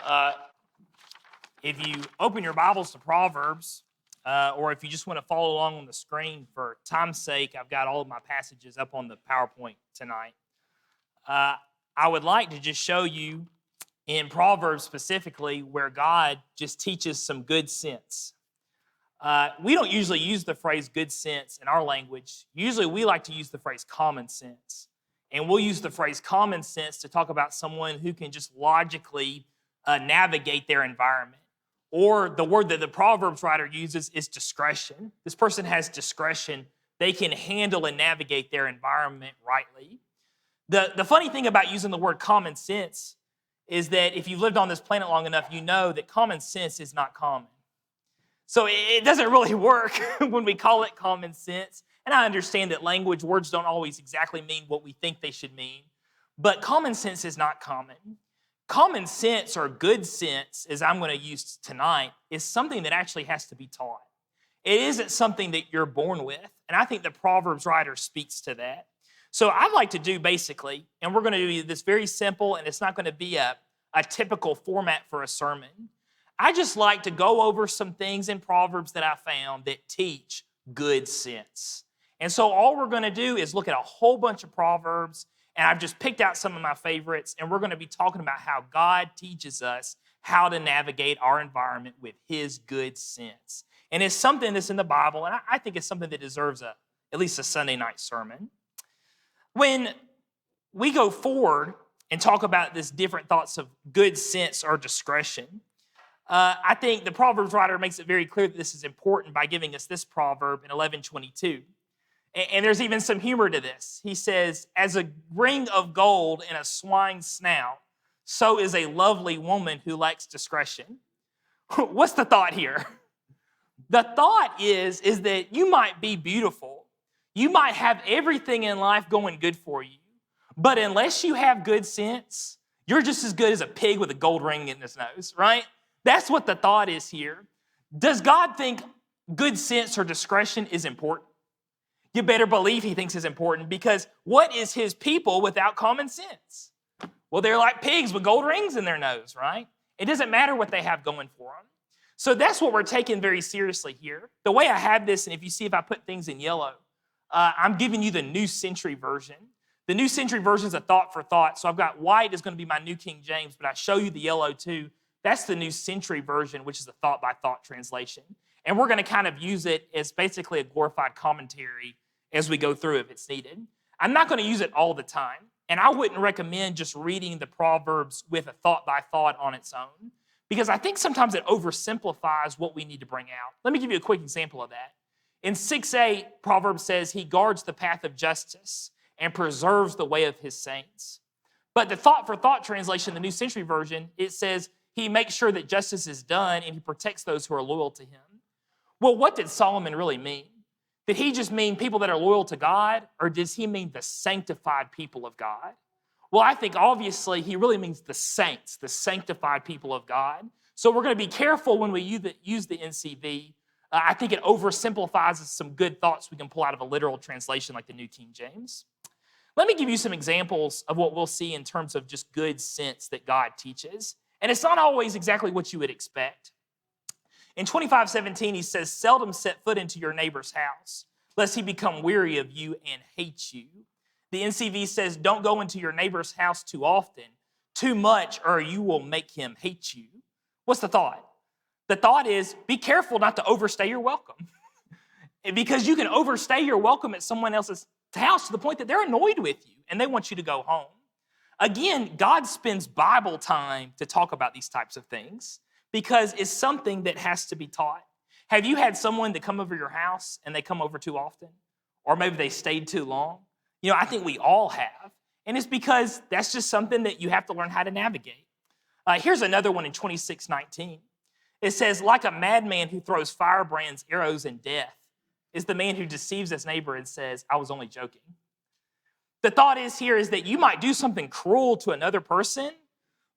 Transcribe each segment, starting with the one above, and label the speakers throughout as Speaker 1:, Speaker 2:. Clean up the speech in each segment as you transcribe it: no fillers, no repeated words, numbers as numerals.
Speaker 1: Uh, if you open your Bibles to Proverbs, or if you just want to follow along on the screen for time's sake, I've got all of my passages up on the PowerPoint tonight. I would like to just show you in Proverbs specifically where God just teaches some good sense. We don't usually use the phrase good sense in our language. Usually we like to use the phrase common sense. And we'll use the phrase common sense to talk about someone who can just logically navigate their environment. Or the word that the Proverbs writer uses is discretion. This person has discretion. They can handle and navigate their environment rightly. The funny thing about using the word common sense is that if you've lived on this planet long enough, you know that common sense is not common. So it doesn't really work when we call it common sense. And I understand that language, words don't always exactly mean what we think they should mean. But common sense is not common. Common sense, or good sense, as I'm going to use tonight, is something that actually has to be taught. It isn't something that you're born with. And I think the Proverbs writer speaks to that. So I'd like to do basically, and we're going to do this very simple, and it's not going to be a typical format for a sermon. I just like to go over some things in Proverbs that I found that teach good sense. And so all we're going to do is look at a whole bunch of Proverbs, and I've just picked out some of my favorites, and we're going to be talking about how God teaches us how to navigate our environment with His good sense. And it's something that's in the Bible, and I think it's something that deserves at least a Sunday night sermon. When we go forward and talk about this different thoughts of good sense or discretion, I think the Proverbs writer makes it very clear that this is important by giving us this proverb in 11:22. And there's even some humor to this. He says, as a ring of gold in a swine's snout, so is a lovely woman who lacks discretion. What's the thought here? The thought is that you might be beautiful. You might have everything in life going good for you. But unless you have good sense, you're just as good as a pig with a gold ring in his nose, right? That's what the thought is here. Does God think good sense or discretion is important? You better believe He thinks it's important, because what is His people without common sense? Well, they're like pigs with gold rings in their nose, right? It doesn't matter what they have going for them. So that's what we're taking very seriously here. The way I have this, and if you see if I put things in yellow, I'm giving you the New Century Version. The New Century Version is a thought for thought. So I've got white is going to be my New King James, but I show you the yellow too. That's the New Century Version, which is a thought-by-thought translation. And we're going to kind of use it as basically a glorified commentary as we go through if it's needed. I'm not going to use it all the time, and I wouldn't recommend just reading the Proverbs with a thought-by-thought on its own, because I think sometimes it oversimplifies what we need to bring out. Let me give you a quick example of that. In 6:8, Proverbs says, He guards the path of justice and preserves the way of His saints. But the thought-for-thought translation, the New Century Version, it says, He makes sure that justice is done and He protects those who are loyal to Him. Well, what did Solomon really mean? Did he just mean people that are loyal to God, or does he mean the sanctified people of God? Well, I think obviously he really means the saints, the sanctified people of God. So we're going to be careful when we use the NCV. I think it oversimplifies some good thoughts we can pull out of a literal translation like the New King James. Let me give you some examples of what we'll see in terms of just good sense that God teaches. And it's not always exactly what you would expect. In 25:17, he says, seldom set foot into your neighbor's house, lest he become weary of you and hate you. The NCV says, don't go into your neighbor's house too often, too much, or you will make him hate you. What's the thought? The thought is, be careful not to overstay your welcome. Because you can overstay your welcome at someone else's house to the point that they're annoyed with you and they want you to go home. Again, God spends Bible time to talk about these types of things, because it's something that has to be taught. Have you had someone that come over your house and they come over too often? Or maybe they stayed too long? You know, I think we all have. And it's because that's just something that you have to learn how to navigate. Here's another one in 26:19. It says, like a madman who throws firebrands, arrows, and death is the man who deceives his neighbor and says, I was only joking. The thought is here is that you might do something cruel to another person,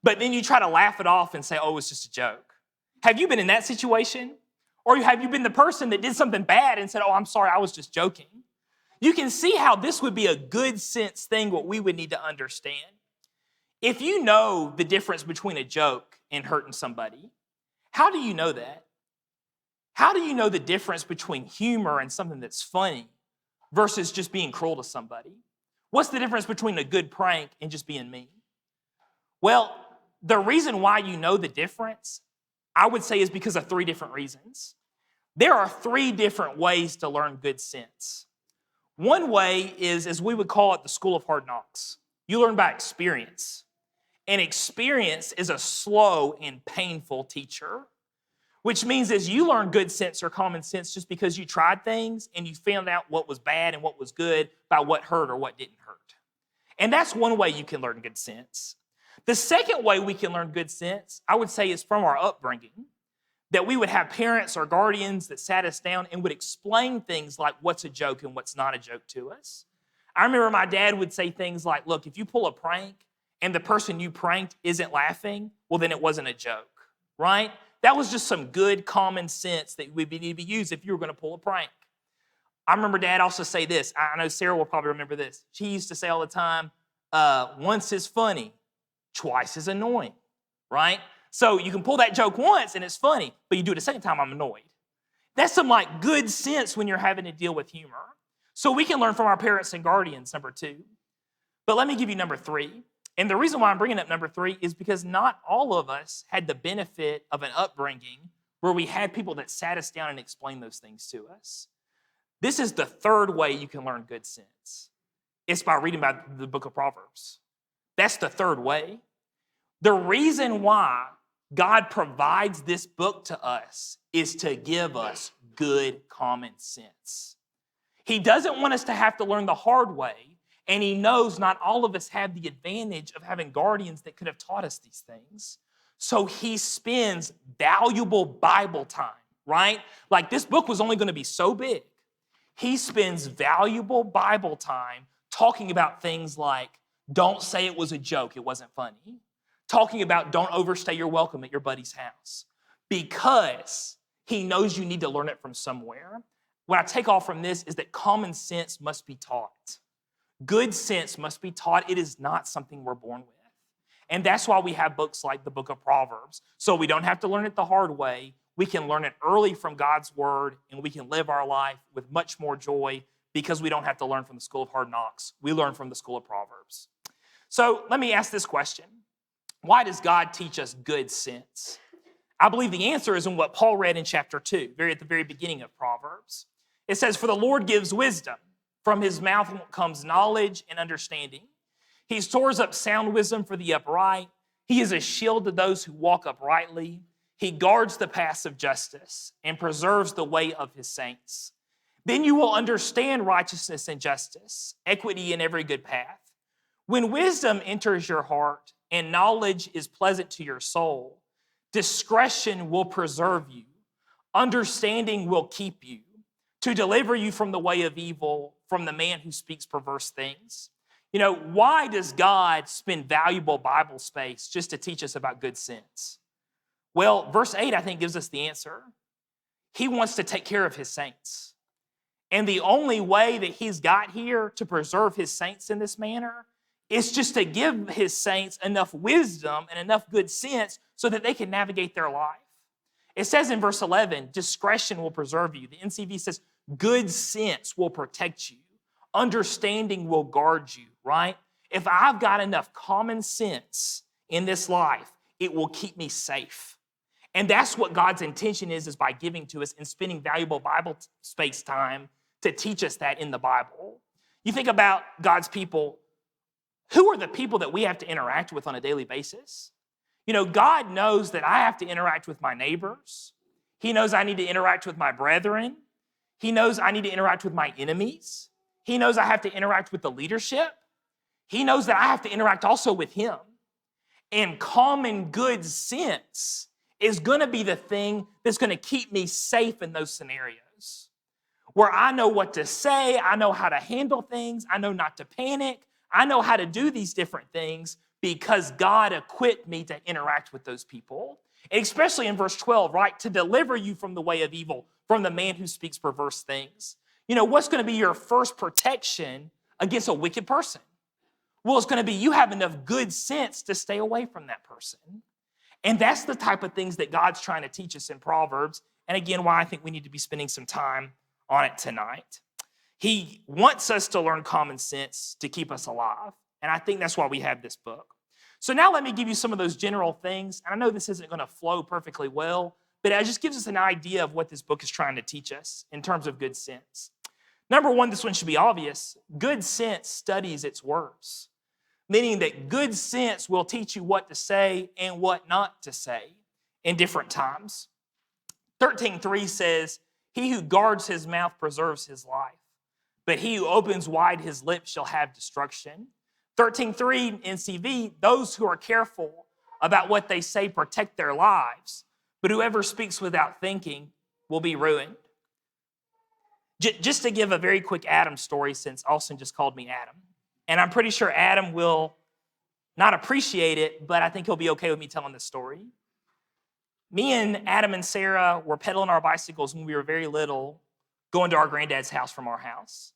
Speaker 1: but then you try to laugh it off and say, oh, it's just a joke. Have you been in that situation? Or have you been the person that did something bad and said, oh, I'm sorry, I was just joking? You can see how this would be a good sense thing, what we would need to understand. If you know the difference between a joke and hurting somebody, how do you know that? How do you know the difference between humor and something that's funny versus just being cruel to somebody? What's the difference between a good prank and just being mean? Well, the reason why you know the difference, I would say, is because of 3 different reasons. There are 3 different ways to learn good sense. One way is, as we would call it, the school of hard knocks. You learn by experience. And experience is a slow and painful teacher, which means as you learn good sense or common sense just because you tried things and you found out what was bad and what was good by what hurt or what didn't hurt. And that's one way you can learn good sense. The second way we can learn good sense, I would say, is from our upbringing, that we would have parents or guardians that sat us down and would explain things like what's a joke and what's not a joke to us. I remember my dad would say things like, look, if you pull a prank and the person you pranked isn't laughing, well, then it wasn't a joke, right? That was just some good common sense that would need to be used if you were going to pull a prank. I remember Dad also say this. I know Sarah will probably remember this. She used to say all the time, once is funny, twice is annoying, right? So you can pull that joke once and it's funny, but you do it a second time, I'm annoyed. That's some like good sense when you're having to deal with humor. So we can learn from our parents and guardians, number 2. But let me give you number 3. And the reason why I'm bringing up number 3 is because not all of us had the benefit of an upbringing where we had people that sat us down and explained those things to us. This is the 3rd way you can learn good sense. It's by reading about the book of Proverbs. That's the 3rd way. The reason why God provides this book to us is to give us good common sense. He doesn't want us to have to learn the hard way. And he knows not all of us have the advantage of having guardians that could have taught us these things. So he spends valuable Bible time, right? Like this book was only going to be so big. He spends valuable Bible time talking about things like, don't say it was a joke, it wasn't funny. Talking about don't overstay your welcome at your buddy's house. Because he knows you need to learn it from somewhere. What I take off from this is that common sense must be taught. Good sense must be taught. It is not something we're born with. And that's why we have books like the book of Proverbs. So we don't have to learn it the hard way. We can learn it early from God's word, and we can live our life with much more joy because we don't have to learn from the school of hard knocks. We learn from the school of Proverbs. So let me ask this question. Why does God teach us good sense? I believe the answer is in what Paul read in chapter 2, at the very beginning of Proverbs. It says, for the Lord gives wisdom. From his mouth comes knowledge and understanding. He stores up sound wisdom for the upright. He is a shield to those who walk uprightly. He guards the paths of justice and preserves the way of his saints. Then you will understand righteousness and justice, equity in every good path. When wisdom enters your heart and knowledge is pleasant to your soul, discretion will preserve you. Understanding will keep you, to deliver you from the way of evil, from the man who speaks perverse things. You know, why does God spend valuable Bible space just to teach us about good sense? Well, verse 8, I think, gives us the answer. He wants to take care of his saints. And the only way that he's got here to preserve his saints in this manner is just to give his saints enough wisdom and enough good sense so that they can navigate their life. It says in verse 11, discretion will preserve you. The NCV says, good sense will protect you. Understanding will guard you, right? If I've got enough common sense in this life, it will keep me safe. And that's what God's intention is by giving to us and spending valuable Bible space time to teach us that in the Bible. You think about God's people. Who are the people that we have to interact with on a daily basis? You know, God knows that I have to interact with my neighbors. He knows I need to interact with my brethren. He knows I need to interact with my enemies. He knows I have to interact with the leadership. He knows that I have to interact also with him. And common good sense is going to be the thing that's going to keep me safe in those scenarios. Where I know what to say, I know how to handle things, I know not to panic, I know how to do these different things because God equipped me to interact with those people. And especially in verse 12, right? To deliver you from the way of evil, from the man who speaks perverse things. You know, what's going to be your first protection against a wicked person? Well, it's going to be you have enough good sense to stay away from that person. And that's the type of things that God's trying to teach us in Proverbs. And again, why I think we need to be spending some time on it tonight. He wants us to learn common sense to keep us alive. And I think that's why we have this book. So now let me give you some of those general things. And I know this isn't going to flow perfectly well, but it just gives us an idea of what this book is trying to teach us in terms of good sense. Number one, this one should be obvious. Good sense studies its words, meaning that good sense will teach you what to say and what not to say in different times. 13:3 says, he who guards his mouth preserves his life, but he who opens wide his lips shall have destruction. 13:3 NCV, those who are careful about what they say protect their lives, but whoever speaks without thinking will be ruined. Just to give a very quick Adam story, since Austin just called me Adam, and I'm pretty sure Adam will not appreciate it, but I think he'll be okay with me telling this story. Me and Adam and Sarah were pedaling our bicycles when we were very little, going to our granddad's house from our house.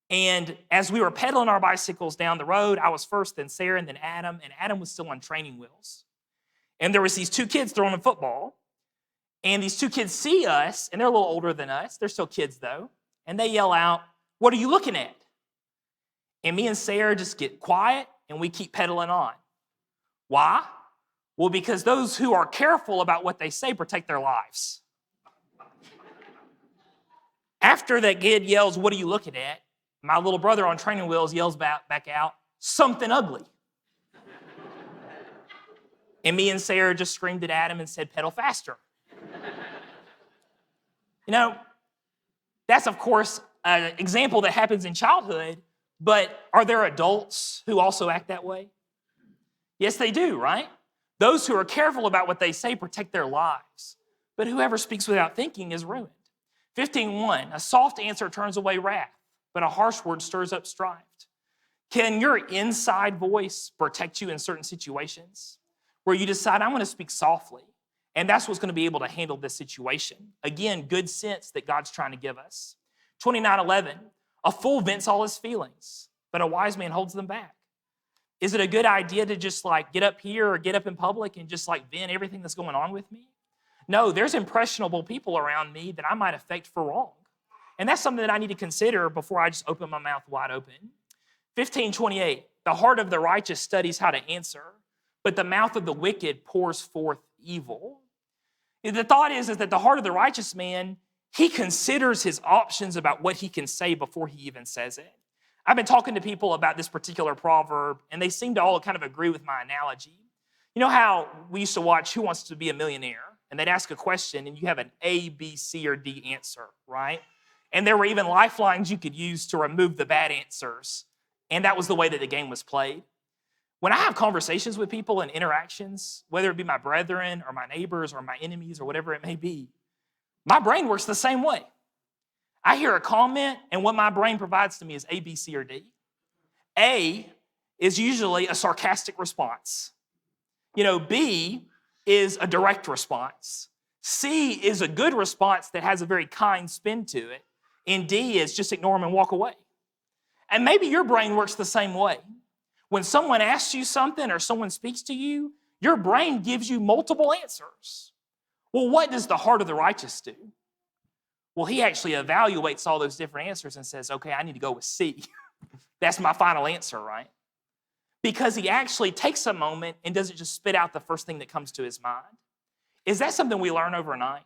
Speaker 1: And as we were pedaling our bicycles down the road, I was first, then Sarah, and then Adam, and Adam was still on training wheels. And there was these two kids throwing a football, and these two kids see us, and they're a little older than us. They're still kids, though. And they yell out, "What are you looking at?" And me and Sarah just get quiet, and we keep pedaling on. Why? Well, because those who are careful about what they say protect their lives. After that kid yells, "What are you looking at?" my little brother on training wheels yells back out, "Something ugly." And me and Sarah just screamed at Adam and said, "Pedal faster." You know, that's, of course, an example that happens in childhood, but are there adults who also act that way? Yes, they do, right? Those who are careful about what they say protect their lives, but whoever speaks without thinking is ruined. 15:1, a soft answer turns away wrath, but a harsh word stirs up strife. Can your inside voice protect you in certain situations where you decide, I'm going to speak softly, and that's what's going to be able to handle this situation? Again, good sense that God's trying to give us. 29:11, a fool vents all his feelings, but a wise man holds them back. Is it a good idea to just get up here or get up in public and just vent everything that's going on with me? No, there's impressionable people around me that I might affect for wrong. And that's something that I need to consider before I just open my mouth wide open. 15:28, the heart of the righteous studies how to answer, but the mouth of the wicked pours forth evil. The thought is that the heart of the righteous man, he considers his options about what he can say before he even says it. I've been talking to people about this particular proverb, and they seem to all kind of agree with my analogy. You know how we used to watch Who Wants to Be a Millionaire? And they'd ask a question, and you have an A, B, C, or D answer, right? And there were even lifelines you could use to remove the bad answers. And that was the way that the game was played. When I have conversations with people and interactions, whether it be my brethren or my neighbors or my enemies or whatever it may be, my brain works the same way. I hear a comment, and what my brain provides to me is A, B, C, or D. A is usually a sarcastic response. B is a direct response. C is a good response that has a very kind spin to it. And D is just ignore them and walk away. And maybe your brain works the same way. When someone asks you something or someone speaks to you, your brain gives you multiple answers. Well, what does the heart of the righteous do? Well, he actually evaluates all those different answers and says, okay, I need to go with C. That's my final answer, right? Because he actually takes a moment and doesn't just spit out the first thing that comes to his mind. Is that something we learn overnight?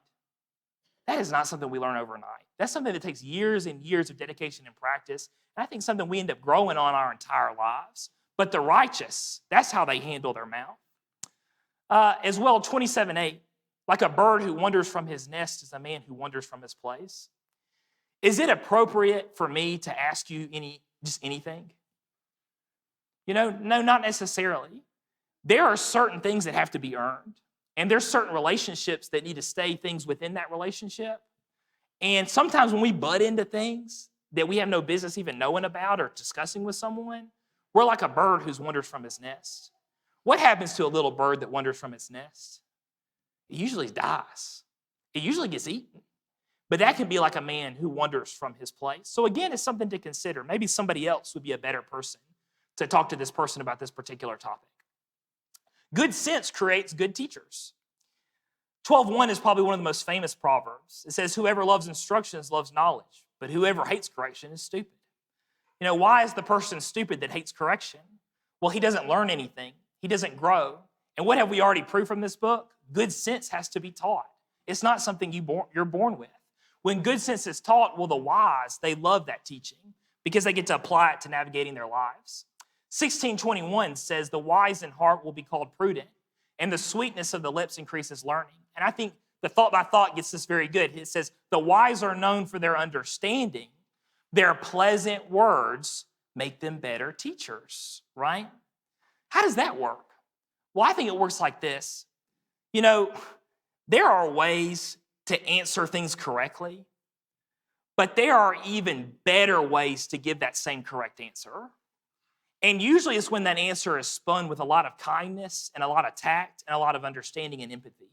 Speaker 1: That is not something we learn overnight. That's something that takes years and years of dedication and practice. And I think something we end up growing on our entire lives. But the righteous, that's how they handle their mouth. As well, 27:8, like a bird who wanders from his nest is a man who wanders from his place. Is it appropriate for me to ask you just anything? No, not necessarily. There are certain things that have to be earned. And there's certain relationships that need to stay things within that relationship. And sometimes when we butt into things that we have no business even knowing about or discussing with someone, we're like a bird who wanders from his nest. What happens to a little bird that wanders from its nest? It usually dies. It usually gets eaten. But that can be like a man who wanders from his place. So again, it's something to consider. Maybe somebody else would be a better person to talk to this person about this particular topic. Good sense creates good teachers. 12:1 is probably one of the most famous proverbs. It says, whoever loves instructions loves knowledge, but whoever hates correction is stupid. Why is the person stupid that hates correction? Well, he doesn't learn anything. He doesn't grow. And what have we already proved from this book? Good sense has to be taught. It's not something you're born with. When good sense is taught, well, the wise, they love that teaching because they get to apply it to navigating their lives. 16:21 says, the wise in heart will be called prudent, and the sweetness of the lips increases learning. And I think the thought by thought gets this very good. It says, the wise are known for their understanding. Their pleasant words make them better teachers, right? How does that work? Well, I think it works like this. There are ways to answer things correctly, but there are even better ways to give that same correct answer. And usually it's when that answer is spun with a lot of kindness and a lot of tact and a lot of understanding and empathy.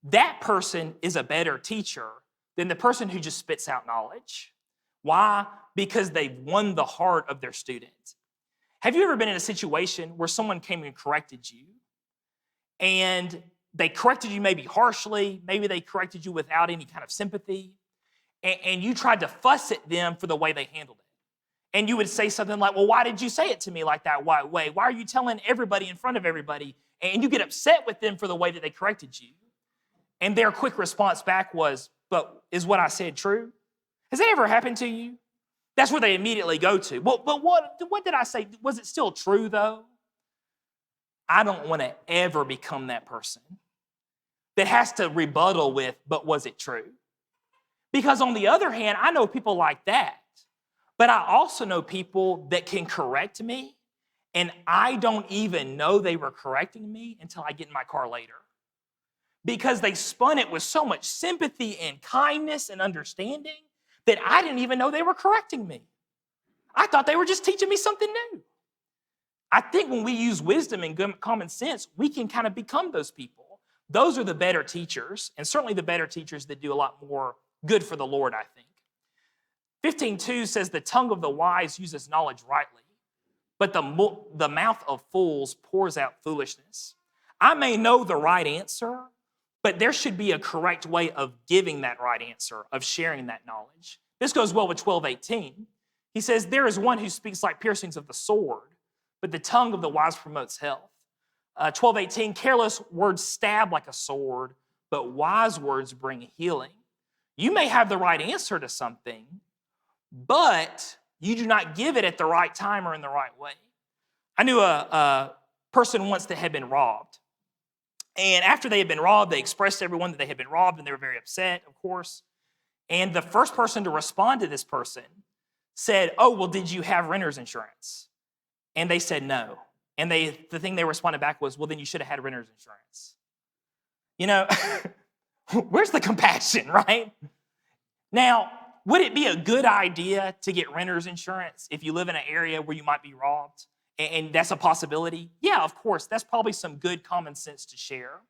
Speaker 1: That person is a better teacher than the person who just spits out knowledge. Why? Because they've won the heart of their student. Have you ever been in a situation where someone came and corrected you, and they corrected you maybe harshly, maybe they corrected you without any kind of sympathy, and you tried to fuss at them for the way they handled it? And you would say something like, well, why did you say it to me like that way? Why are you telling everybody in front of everybody? And you get upset with them for the way that they corrected you. And their quick response back was, but is what I said true? Has that ever happened to you? That's where they immediately go to. Well, but what did I say? Was it still true though? I don't want to ever become that person that has to rebuttal with, but was it true? Because on the other hand, I know people like that, but I also know people that can correct me, and I don't even know they were correcting me until I get in my car later. Because they spun it with so much sympathy and kindness and understanding that I didn't even know they were correcting me. I thought they were just teaching me something new. I think when we use wisdom and good common sense, we can kind of become those people. Those are the better teachers, and certainly the better teachers that do a lot more good for the Lord, I think. 15:2 says, the tongue of the wise uses knowledge rightly, but the mouth of fools pours out foolishness. I may know the right answer, but there should be a correct way of giving that right answer, of sharing that knowledge. This goes well with 12:18. He says, there is one who speaks like piercings of the sword, but the tongue of the wise promotes health. 12:18, careless words stab like a sword, but wise words bring healing. You may have the right answer to something, but you do not give it at the right time or in the right way. I knew a person once that had been robbed. And after they had been robbed, they expressed to everyone that they had been robbed, and they were very upset, of course. And the first person to respond to this person said, oh, well, did you have renter's insurance? And they said no. And the thing they responded back was, well, then you should have had renter's insurance. Where's the compassion, right? Now, would it be a good idea to get renter's insurance if you live in an area where you might be robbed? And that's a possibility? Yeah, of course. That's probably some good common sense to share.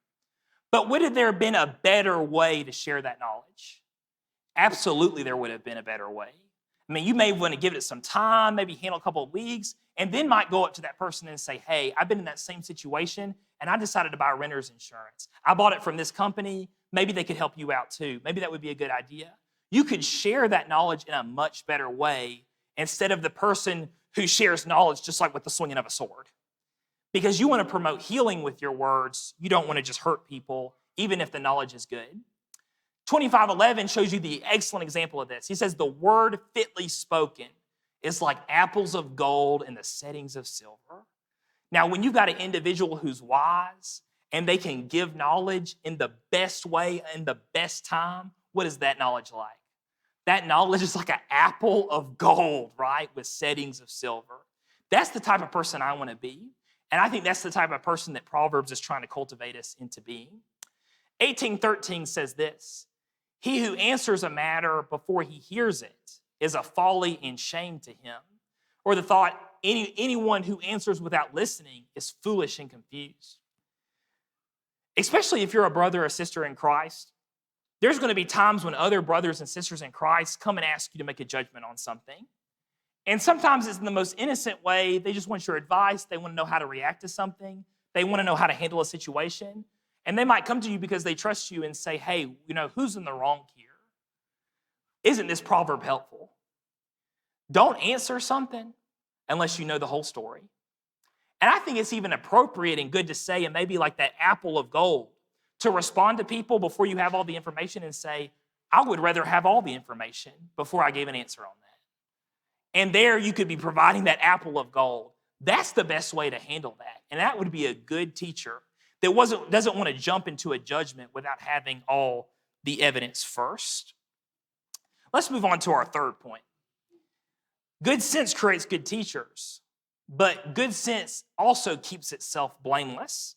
Speaker 1: But would there have been a better way to share that knowledge? Absolutely, there would have been a better way. I mean, you may want to give it some time, maybe handle a couple of weeks, and then might go up to that person and say, hey, I've been in that same situation, and I decided to buy renter's insurance. I bought it from this company. Maybe they could help you out too. Maybe that would be a good idea. You could share that knowledge in a much better way instead of the person who shares knowledge just like with the swinging of a sword. Because you want to promote healing with your words. You don't want to just hurt people, even if the knowledge is good. 25:11 shows you the excellent example of this. He says, the word fitly spoken is like apples of gold in the settings of silver. Now, when you've got an individual who's wise and they can give knowledge in the best way, in the best time, what is that knowledge like? That knowledge is like an apple of gold, right, with settings of silver. That's the type of person I want to be. And I think that's the type of person that Proverbs is trying to cultivate us into being. 18:13 says this, he who answers a matter before he hears it is a folly and shame to him. Or the thought, anyone who answers without listening is foolish and confused. Especially if you're a brother or sister in Christ, there's going to be times when other brothers and sisters in Christ come and ask you to make a judgment on something. And sometimes it's in the most innocent way. They just want your advice. They want to know how to react to something. They want to know how to handle a situation. And they might come to you because they trust you and say, hey, who's in the wrong here? Isn't this proverb helpful? Don't answer something unless you know the whole story. And I think it's even appropriate and good to say, and maybe like that apple of gold, to respond to people before you have all the information and say, I would rather have all the information before I gave an answer on that. And there you could be providing that apple of gold. That's the best way to handle that. And that would be a good teacher that doesn't want to jump into a judgment without having all the evidence first. Let's move on to our third point. Good sense creates good teachers, but good sense also keeps itself blameless.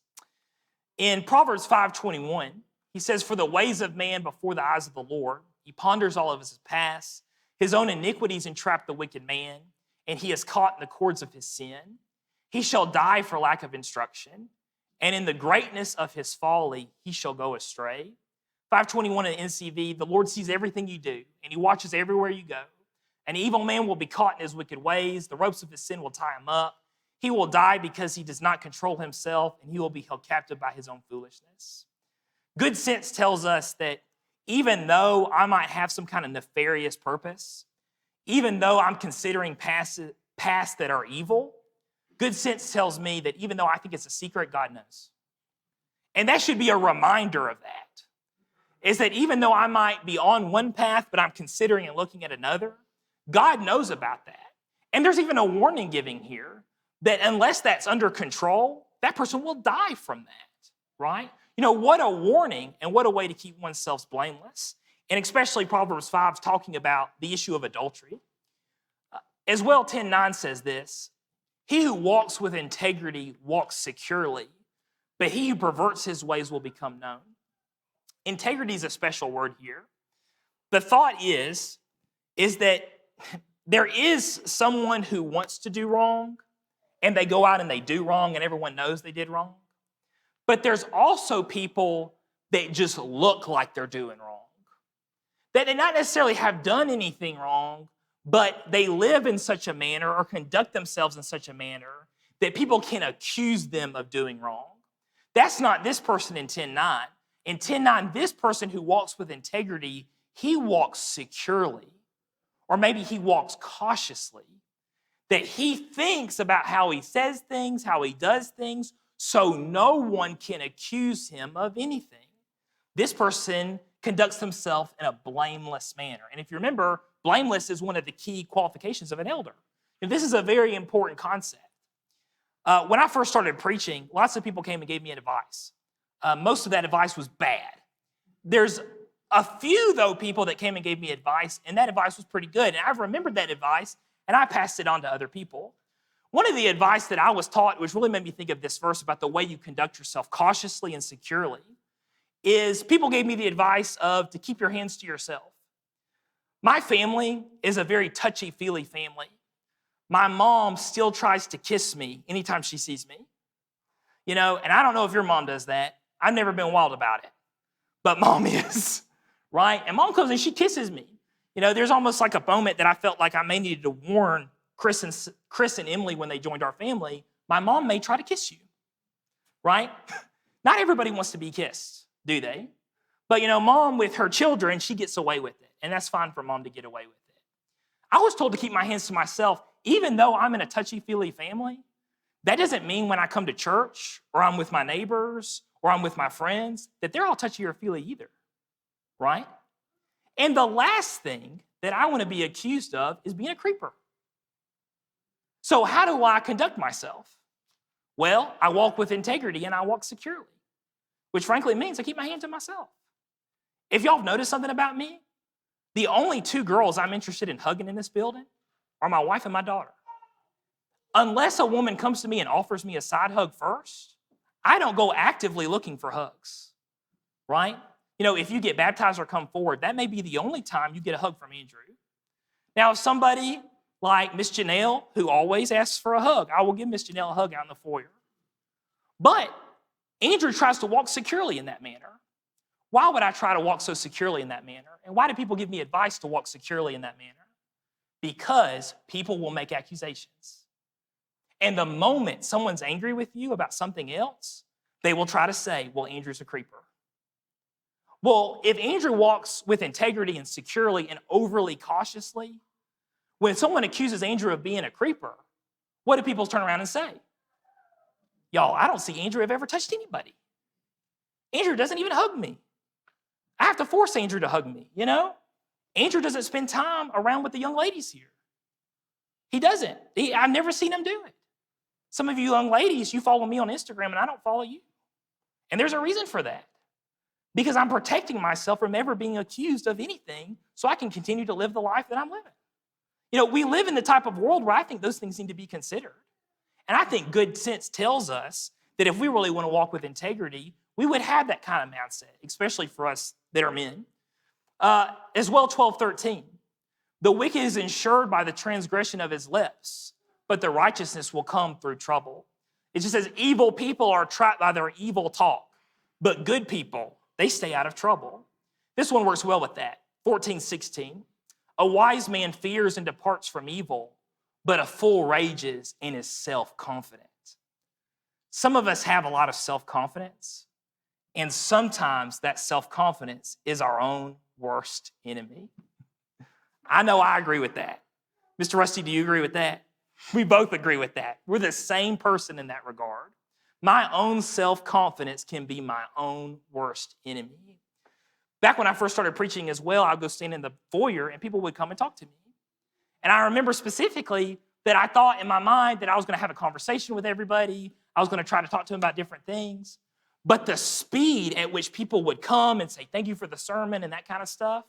Speaker 1: In Proverbs 5:21, he says, for the ways of man before the eyes of the Lord, he ponders all of his past. His own iniquities entrap the wicked man, and he is caught in the cords of his sin. He shall die for lack of instruction, and in the greatness of his folly he shall go astray. 5:21 in NCV, the Lord sees everything you do, and he watches everywhere you go. An evil man will be caught in his wicked ways. The ropes of his sin will tie him up. He will die because he does not control himself, and he will be held captive by his own foolishness. Good sense tells us that even though I might have some kind of nefarious purpose, even though I'm considering past that are evil, good sense tells me that even though I think it's a secret, God knows. And that should be a reminder of that, is that even though I might be on one path, but I'm considering and looking at another, God knows about that. And there's even a warning giving here that unless that's under control, that person will die from that, right? What a warning and what a way to keep oneself blameless. And especially Proverbs 5 is talking about the issue of adultery. As well, 10:9 says this, he who walks with integrity walks securely, but he who perverts his ways will become known. Integrity is a special word here. The thought is that there is someone who wants to do wrong, and they go out and they do wrong, and everyone knows they did wrong. But there's also people that just look like they're doing wrong. That they not necessarily have done anything wrong, but they live in such a manner or conduct themselves in such a manner that people can accuse them of doing wrong. That's not this person in 10:9. In 10:9, this person who walks with integrity, he walks securely. Or maybe he walks cautiously. That he thinks about how he says things, how he does things, so no one can accuse him of anything. This person conducts himself in a blameless manner. And if you remember, blameless is one of the key qualifications of an elder. And this is a very important concept. When I first started preaching, lots of people came and gave me advice. Most of that advice was bad. There's a few, though, people that came and gave me advice, and that advice was pretty good. And I've remembered that advice, and I passed it on to other people. One of the advice that I was taught, which really made me think of this verse about the way you conduct yourself cautiously and securely, is people gave me the advice of to keep your hands to yourself. My family is a very touchy-feely family. My mom still tries to kiss me anytime she sees me. And I don't know if your mom does that. I've never been wild about it, but mom is, right? And mom comes and she kisses me. There's almost like a moment that I felt like I may need to warn Chris and Emily when they joined our family. My mom may try to kiss you, right? Not everybody wants to be kissed, do they? But mom with her children, she gets away with it. And that's fine for mom to get away with it. I was told to keep my hands to myself, even though I'm in a touchy-feely family. That doesn't mean when I come to church or I'm with my neighbors or I'm with my friends that they're all touchy or feely either, right? And the last thing that I want to be accused of is being a creeper. So how do I conduct myself? Well, I walk with integrity and I walk securely, which frankly means I keep my hand to myself. If y'all have noticed something about me, the only two girls I'm interested in hugging in this building are my wife and my daughter. Unless a woman comes to me and offers me a side hug first, I don't go actively looking for hugs, right? If you get baptized or come forward, that may be the only time you get a hug from Andrew. Now, if somebody like Miss Janelle, who always asks for a hug, I will give Miss Janelle a hug out in the foyer. But Andrew tries to walk securely in that manner. Why would I try to walk so securely in that manner? And why do people give me advice to walk securely in that manner? Because people will make accusations. And the moment someone's angry with you about something else, they will try to say, well, Andrew's a creeper. Well, if Andrew walks with integrity and securely and overly cautiously, when someone accuses Andrew of being a creeper, what do people turn around and say? Y'all, I don't see Andrew have ever touched anybody. Andrew doesn't even hug me. I have to force Andrew to hug me, you know? Andrew doesn't spend time around with the young ladies here. He doesn't. I've never seen him do it. Some of you young ladies, you follow me on Instagram and I don't follow you. And there's a reason for that. Because I'm protecting myself from ever being accused of anything so I can continue to live the life that I'm living. You know, we live in the type of world where I think those things need to be considered. And I think good sense tells us that if we really want to walk with integrity, we would have that kind of mindset, especially for us that are men. As well, 12:13. The wicked is insured by the transgression of his lips, but the righteousness will come through trouble. It just says evil people are trapped by their evil talk, but good people, they stay out of trouble. This one works well with that. 14:16. A wise man fears and departs from evil, but a fool rages and is self-confident. Some of us have a lot of self-confidence, and sometimes that self-confidence is our own worst enemy. I know I agree with that. Mr. Rusty, do you agree with that? We both agree with that. We're the same person in that regard. My own self-confidence can be my own worst enemy. Back when I first started preaching as well, I'd go stand in the foyer and people would come and talk to me. And I remember specifically that I thought in my mind that I was going to have a conversation with everybody. I was going to try to talk to them about different things. But the speed at which people would come and say, thank you for the sermon and that kind of stuff,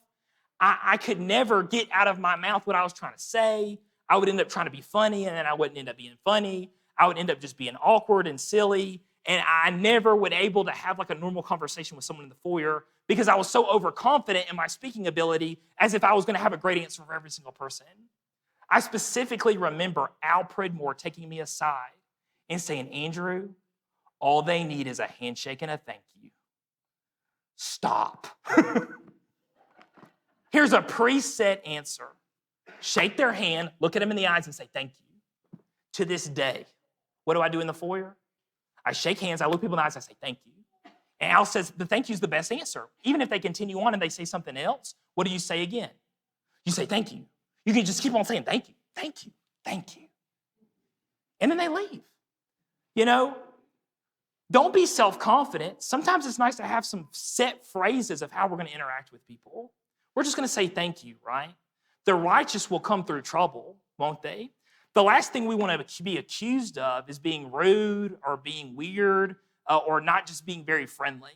Speaker 1: I could never get out of my mouth what I was trying to say. I would end up trying to be funny, and then I wouldn't end up being funny. I would end up just being awkward and silly, and I never would able to have like a normal conversation with someone in the foyer because I was so overconfident in my speaking ability as if I was going to have a great answer for every single person. I specifically remember Al Pridmore taking me aside and saying, Andrew, all they need is a handshake and a thank you. Stop. Here's a preset answer. Shake their hand, look at them in the eyes and say thank you. To this day, what do I do in the foyer? I shake hands, I look people in the eyes, I say thank you. And Al says the thank you is the best answer. Even if they continue on and they say something else, what do you say again? You say thank you. You can just keep on saying thank you, thank you, thank you. And then they leave. You know, don't be self-confident. Sometimes it's nice to have some set phrases of how we're going to interact with people. We're just going to say thank you, right? The righteous will come through trouble, won't they? The last thing we want to be accused of is being rude or being weird or not just being very friendly.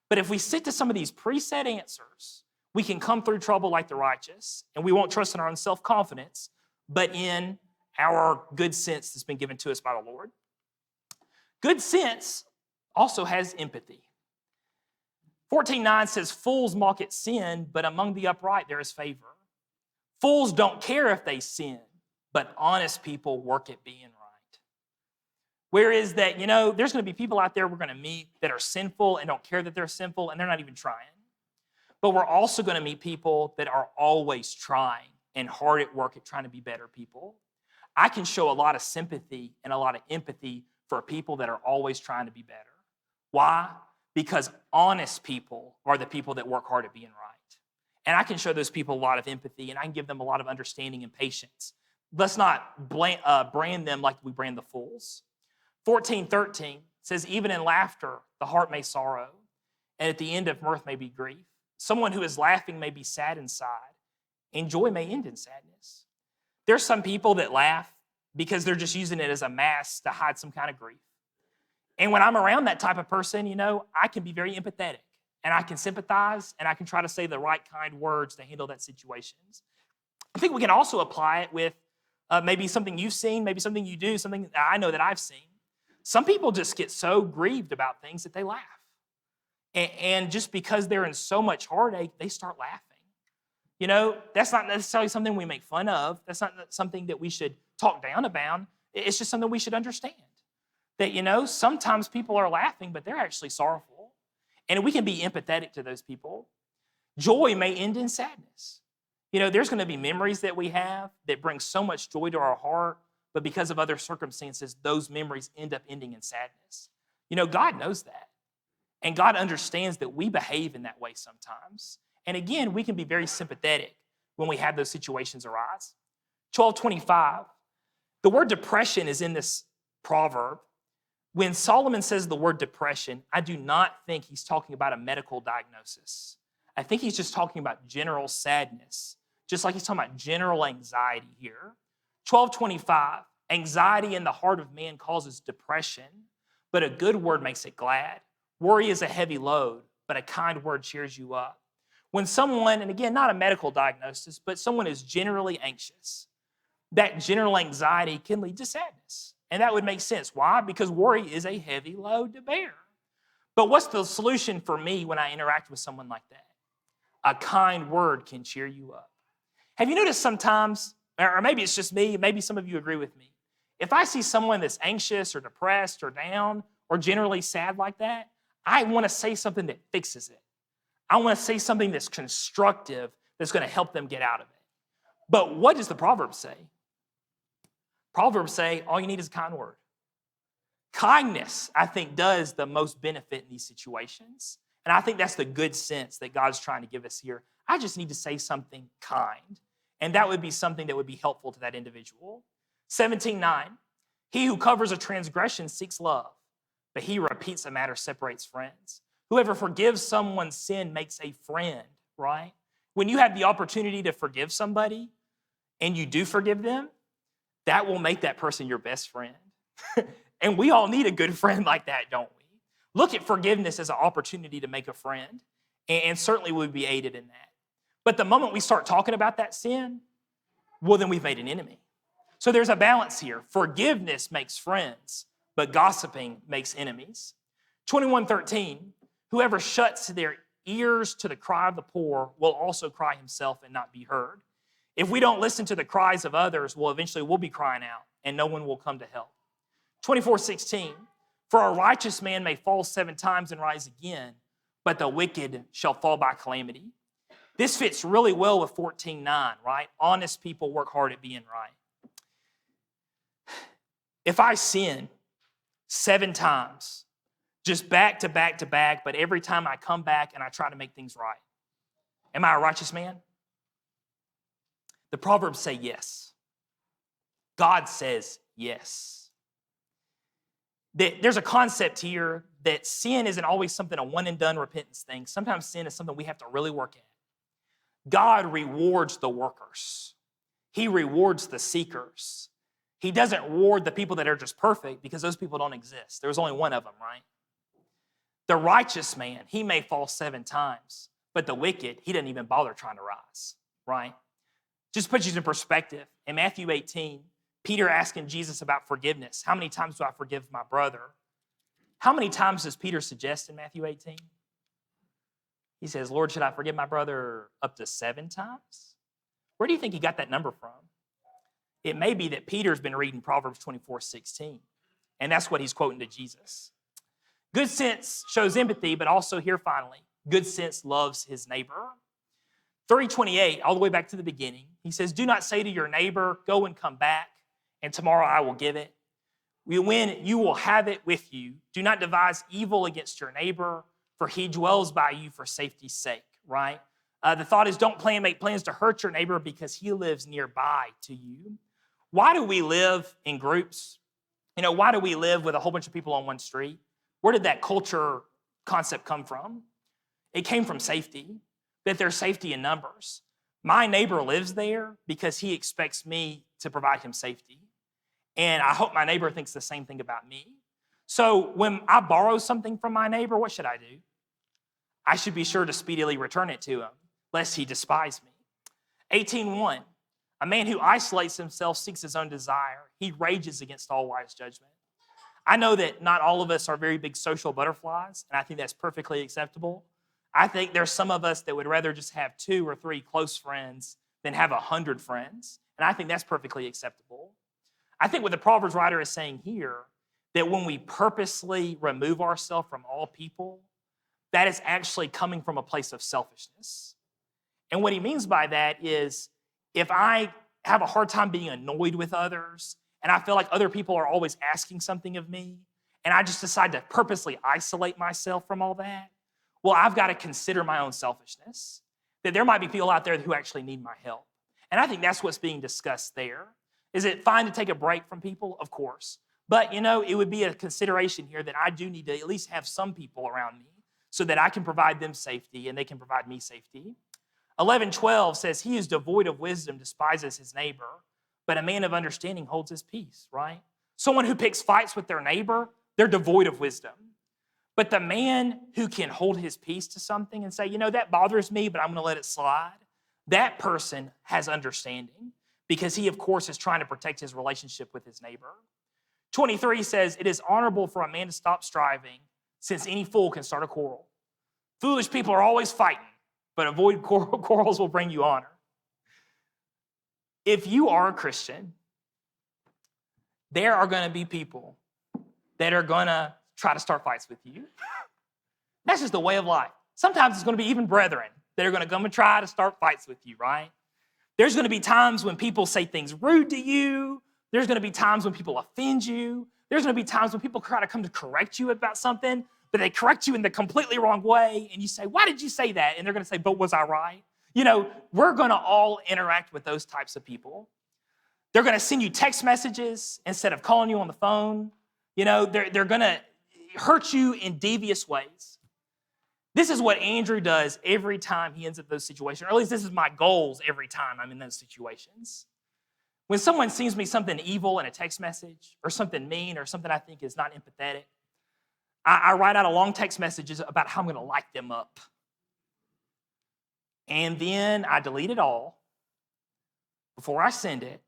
Speaker 1: But if we stick to some of these preset answers, we can come through trouble like the righteous, and we won't trust in our own self-confidence, but in our good sense that's been given to us by the Lord. Good sense also has empathy. 14:9 says, fools mock at sin, but among the upright there is favor. Fools don't care if they sin, but honest people work at being right. Whereas that, you know, there's going to be people out there we're going to meet that are sinful and don't care that they're sinful, and they're not even trying. But we're also going to meet people that are always trying and hard at work at trying to be better people. I can show a lot of sympathy and a lot of empathy for people that are always trying to be better. Why? Because honest people are the people that work hard at being right. And I can show those people a lot of empathy, and I can give them a lot of understanding and patience. Let's not brand them like we brand the fools. 14:13 says, even in laughter, the heart may sorrow, and at the end of mirth may be grief. Someone who is laughing may be sad inside, and joy may end in sadness. There's some people that laugh because they're just using it as a mask to hide some kind of grief. And when I'm around that type of person, you know, I can be very empathetic, and I can sympathize, and I can try to say the right kind words to handle that situation. I think we can also apply it with maybe something you've seen, maybe something you do, something that I know that I've seen. Some people just get so grieved about things that they laugh. And just because they're in so much heartache, they start laughing. You know, that's not necessarily something we make fun of. That's not something that we should talk down about. It's just something we should understand. That, you know, sometimes people are laughing, but they're actually sorrowful. And we can be empathetic to those people. Joy may end in sadness. There's going to be memories that we have that bring so much joy to our heart, but because of other circumstances, those memories end up ending in sadness. God knows that. And God understands that we behave in that way sometimes. And again, we can be very sympathetic when we have those situations arise. 12:25, the word depression is in this proverb. When Solomon says the word depression, I do not think he's talking about a medical diagnosis. I think he's just talking about general sadness, just like he's talking about general anxiety here. 12:25, anxiety in the heart of man causes depression, but a good word makes it glad. Worry is a heavy load, but a kind word cheers you up. When someone, and again, not a medical diagnosis, but someone is generally anxious, that general anxiety can lead to sadness. And that would make sense. Why? Because worry is a heavy load to bear. But what's the solution for me when I interact with someone like that? A kind word can cheer you up. Have you noticed sometimes, or maybe it's just me, maybe some of you agree with me, if I see someone that's anxious or depressed or down or generally sad like that, I want to say something that fixes it. I want to say something that's constructive that's going to help them get out of it. But what does the Proverbs say? Proverbs say all you need is a kind word. Kindness, I think, does the most benefit in these situations. And I think that's the good sense that God's trying to give us here. I just need to say something kind. And that would be something that would be helpful to that individual. 17:9, he who covers a transgression seeks love, but he who repeats a matter separates friends. Whoever forgives someone's sin makes a friend, right? When you have the opportunity to forgive somebody and you do forgive them, that will make that person your best friend. And we all need a good friend like that, don't we? Look at forgiveness as an opportunity to make a friend, and certainly we'll be aided in that. But the moment we start talking about that sin, well, then we've made an enemy. So there's a balance here. Forgiveness makes friends, but gossiping makes enemies. 21:13, whoever shuts their ears to the cry of the poor will also cry himself and not be heard. If we don't listen to the cries of others, well, eventually we'll be crying out and no one will come to help. 24:16, for a righteous man may fall 7 times and rise again, but the wicked shall fall by calamity. This fits really well with 14:9, right? Honest people work hard at being right. If I sin 7 times, just back to back to back, but every time I come back and I try to make things right, am I a righteous man? The Proverbs say yes. God says yes. There's a concept here that sin isn't always something, a one and done repentance thing. Sometimes sin is something we have to really work at. God rewards the workers. He rewards the seekers. He doesn't reward the people that are just perfect because those people don't exist. There's only one of them, right? The righteous man, he may fall 7 times, but the wicked, he doesn't even bother trying to rise, right? Just put you in perspective. In Matthew 18, Peter asking Jesus about forgiveness. How many times do I forgive my brother? How many times does Peter suggest in Matthew 18? He says, Lord, should I forgive my brother up to 7 times? Where do you think he got that number from? It may be that Peter's been reading Proverbs 24:16, and that's what he's quoting to Jesus. Good sense shows empathy, but also here finally, good sense loves his neighbor. 3:28, all the way back to the beginning, he says, do not say to your neighbor, go and come back, and tomorrow I will give it. When you will have it with you, do not devise evil against your neighbor, for he dwells by you for safety's sake, right? The thought is don't make plans to hurt your neighbor because he lives nearby to you. Why do we live in groups? Why do we live with a whole bunch of people on one street? Where did that culture concept come from? It came from safety, that there's safety in numbers. My neighbor lives there because he expects me to provide him safety. And I hope my neighbor thinks the same thing about me. So when I borrow something from my neighbor, what should I do? I should be sure to speedily return it to him, lest he despise me. 18:1, a man who isolates himself seeks his own desire. He rages against all wise judgment. I know that not all of us are very big social butterflies, and I think that's perfectly acceptable. I think there's some of us that would rather just have 2 or 3 close friends than have 100 friends, and I think that's perfectly acceptable. I think what the Proverbs writer is saying here, that when we purposely remove ourselves from all people, that is actually coming from a place of selfishness. And what he means by that is if I have a hard time being annoyed with others, and I feel like other people are always asking something of me, and I just decide to purposely isolate myself from all that, well, I've got to consider my own selfishness, that there might be people out there who actually need my help. And I think that's what's being discussed there. Is it fine to take a break from people? Of course. But, it would be a consideration here that I do need to at least have some people around me so that I can provide them safety and they can provide me safety. 11:12 says, he who's devoid of wisdom despises his neighbor, but a man of understanding holds his peace, right? Someone who picks fights with their neighbor, they're devoid of wisdom. But the man who can hold his peace to something and say, that bothers me, but I'm going to let it slide, that person has understanding because he, of course, is trying to protect his relationship with his neighbor. 23 says, it is honorable for a man to stop striving since any fool can start a quarrel. Foolish people are always fighting, but avoid quarrels will bring you honor. If you are a Christian, there are going to be people that are going to try to start fights with you. That's just the way of life. Sometimes it's going to be even brethren that are going to come and try to start fights with you, right? There's going to be times when people say things rude to you. There's going to be times when people offend you. There's going to be times when people try to come to correct you about something, but they correct you in the completely wrong way, and you say, why did you say that? And they're going to say, but was I right? We're going to all interact with those types of people. They're going to send you text messages instead of calling you on the phone. They're going to hurt you in devious ways. This is what Andrew does every time he ends up in those situations, or at least this is my goals every time I'm in those situations. When someone sends me something evil in a text message or something mean or something I think is not empathetic, I write out a long text messages about how I'm going to light them up. And then I delete it all before I send it,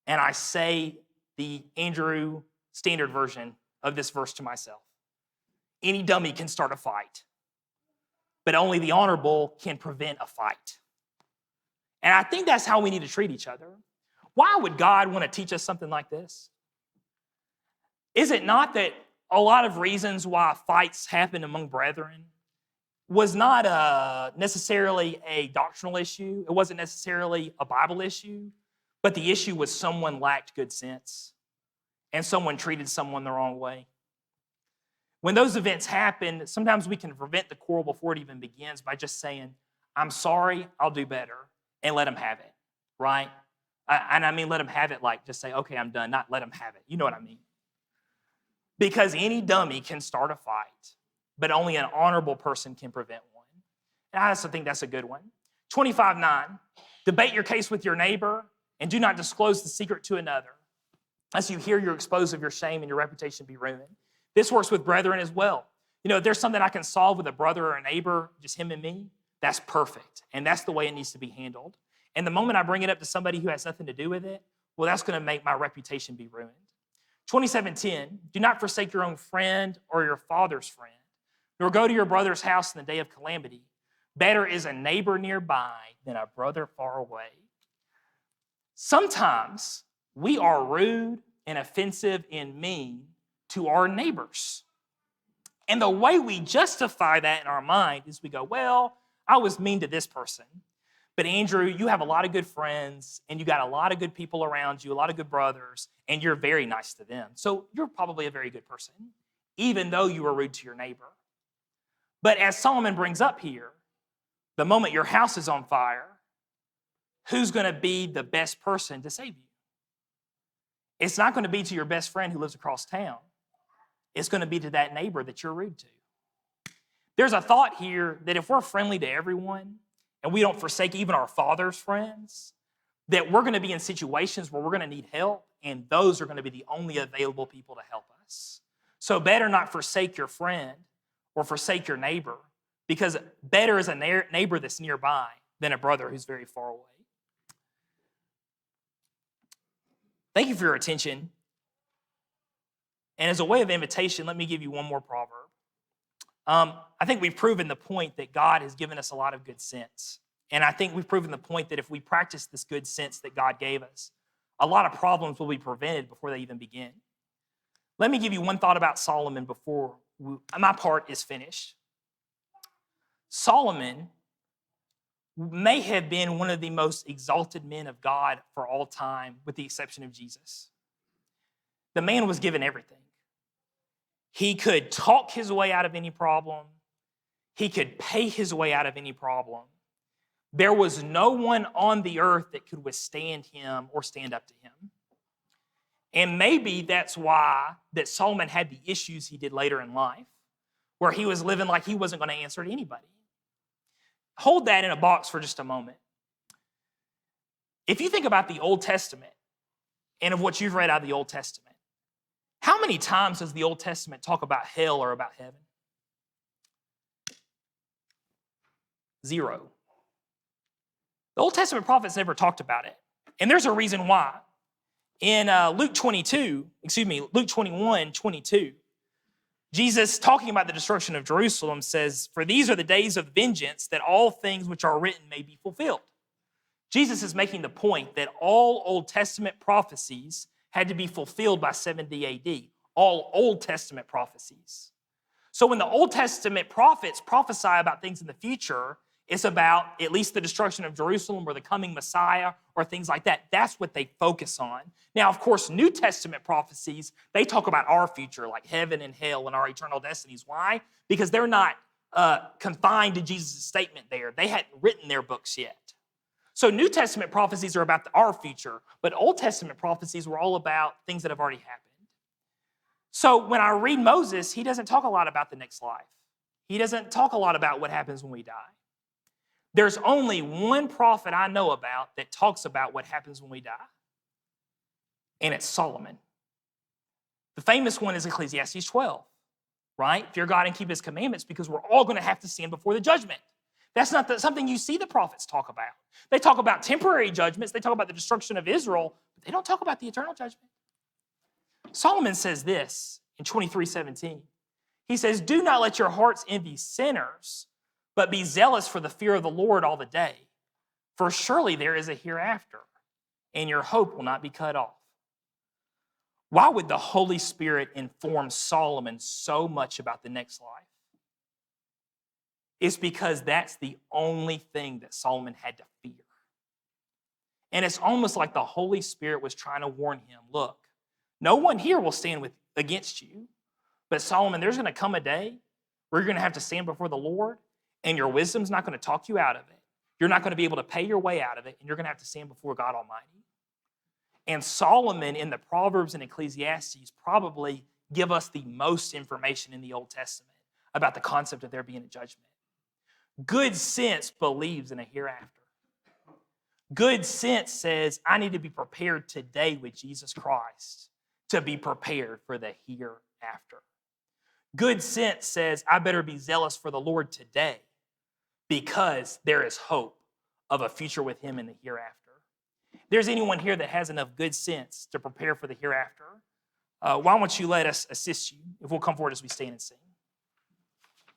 Speaker 1: and I say the Andrew Standard version of this verse to myself. Any dummy can start a fight, but only the honorable can prevent a fight. And I think that's how we need to treat each other. Why would God want to teach us something like this? Is it not that a lot of reasons why fights happen among brethren was not necessarily a doctrinal issue? It wasn't necessarily a Bible issue, but the issue was someone lacked good sense and someone treated someone the wrong way. When those events happen, sometimes we can prevent the quarrel before it even begins by just saying, I'm sorry, I'll do better, and let them have it, right? And I mean let them have it like just say, okay, I'm done, not let them have it. You know what I mean? Because any dummy can start a fight, but only an honorable person can prevent one. And I also think that's a good one. 25:9, debate your case with your neighbor and do not disclose the secret to another, lest you hear you're exposed of your shame and your reputation be ruined. This works with brethren as well. If there's something I can solve with a brother or a neighbor, just him and me, that's perfect. And that's the way it needs to be handled. And the moment I bring it up to somebody who has nothing to do with it, well, that's going to make my reputation be ruined. 27:10, do not forsake your own friend or your father's friend, nor go to your brother's house in the day of calamity. Better is a neighbor nearby than a brother far away. Sometimes we are rude and offensive and mean to our neighbors. And the way we justify that in our mind is we go, well, I was mean to this person. But Andrew, you have a lot of good friends, and you got a lot of good people around you, a lot of good brothers, and you're very nice to them. So you're probably a very good person, even though you were rude to your neighbor. But as Solomon brings up here, the moment your house is on fire, who's going to be the best person to save you? It's not going to be to your best friend who lives across town. It's going to be to that neighbor that you're rude to. There's a thought here that if we're friendly to everyone, and we don't forsake even our father's friends, that we're going to be in situations where we're going to need help, and those are going to be the only available people to help us. So better not forsake your friend or forsake your neighbor, because better is a neighbor that's nearby than a brother who's very far away. Thank you for your attention. And as a way of invitation, let me give you one more proverb. I think we've proven the point that God has given us a lot of good sense. And I think we've proven the point that if we practice this good sense that God gave us, a lot of problems will be prevented before they even begin. Let me give you one thought about Solomon before my part is finished. Solomon may have been one of the most exalted men of God for all time, with the exception of Jesus. The man was given everything. He could talk his way out of any problem. He could pay his way out of any problem. There was no one on the earth that could withstand him or stand up to him. And maybe that's why that Solomon had the issues he did later in life, where he was living like he wasn't going to answer to anybody. Hold that in a box for just a moment. If you think about the Old Testament and of what you've read out of the Old Testament, how many times does the Old Testament talk about hell or about heaven? 0. The Old Testament prophets never talked about it. And there's a reason why. In Luke 21:22, Jesus, talking about the destruction of Jerusalem, says, "For these are the days of vengeance, that all things which are written may be fulfilled." Jesus is making the point that all Old Testament prophecies had to be fulfilled by 70 AD. All Old Testament prophecies. So when the Old Testament prophets prophesy about things in the future, it's about at least the destruction of Jerusalem or the coming Messiah or things like that. That's what they focus on. Now, of course, New Testament prophecies, they talk about our future, like heaven and hell and our eternal destinies. Why? Because they're not confined to Jesus' statement there. They hadn't written their books yet. So New Testament prophecies are about our future, but Old Testament prophecies were all about things that have already happened. So when I read Moses, he doesn't talk a lot about the next life. He doesn't talk a lot about what happens when we die. There's only one prophet I know about that talks about what happens when we die, and it's Solomon. The famous one is Ecclesiastes 12, right? Fear God and keep his commandments, because we're all going to have to stand before the judgment. That's not something you see the prophets talk about. They talk about temporary judgments. They talk about the destruction of Israel, but they don't talk about the eternal judgment. Solomon says this in 23:17. He says, "Do not let your hearts envy sinners, but be zealous for the fear of the Lord all the day. For surely there is a hereafter, and your hope will not be cut off." Why would the Holy Spirit inform Solomon so much about the next life? It's because that's the only thing that Solomon had to fear. And it's almost like the Holy Spirit was trying to warn him, look, no one here will stand against you. But Solomon, there's going to come a day where you're going to have to stand before the Lord, and your wisdom's not going to talk you out of it. You're not going to be able to pay your way out of it, and you're going to have to stand before God Almighty. And Solomon in the Proverbs and Ecclesiastes probably give us the most information in the Old Testament about the concept of there being a judgment. Good sense believes in a hereafter. Good sense says, I need to be prepared today with Jesus Christ to be prepared for the hereafter. Good sense says, I better be zealous for the Lord today because there is hope of a future with him in the hereafter. If there's anyone here that has enough good sense to prepare for the hereafter, why don't you let us assist you if we'll come forward as we stand and sing.